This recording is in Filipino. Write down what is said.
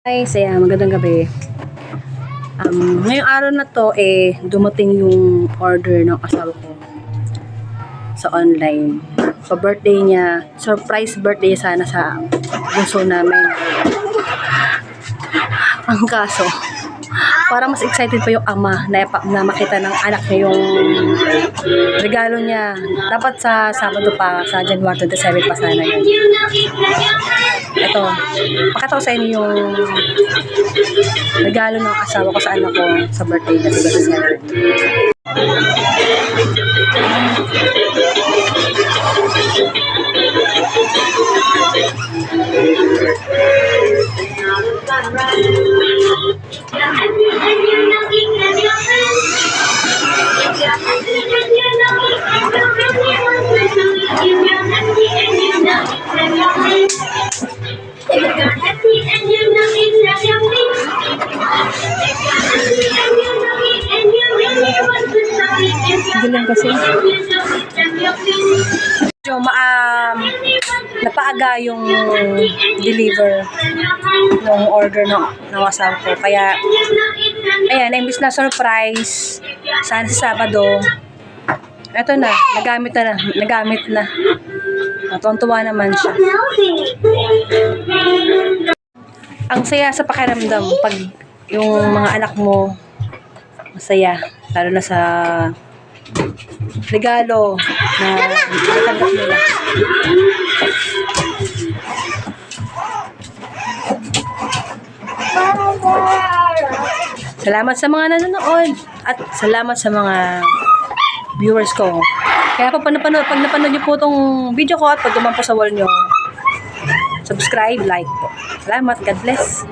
Hi, saya magandang gabi. Ngayong araw na to, dumating yung order ng asawa ko sa online. Sa birthday niya, surprise birthday sana sa bunso namin. Ang kaso, parang mas excited pa yung ama na makita ng anak niya yung regalo niya. Dapat sa Sabado pa, sa January 27 pa sana yun. Ito, pakita ko sa inyo yung regalo ng asawa ko sa anak ko sa birthday na sa 27. Hindi lang kasi medyo napaaga yung deliver ng order ng asawa ko. Kaya, ayan, imbis na surprise, sana sa Sabado, eto na, nagamit na. Natuwa naman siya. Ang saya sa pakiramdam pag yung mga anak mo masaya, lalo na sa regalo na natanggap nila. Salamat sa mga nanonood at salamat sa mga viewers ko. Kaya pag napanood niyo po itong video ko at pag duman po sa wall niyo, subscribe, like po. Salamat, God bless.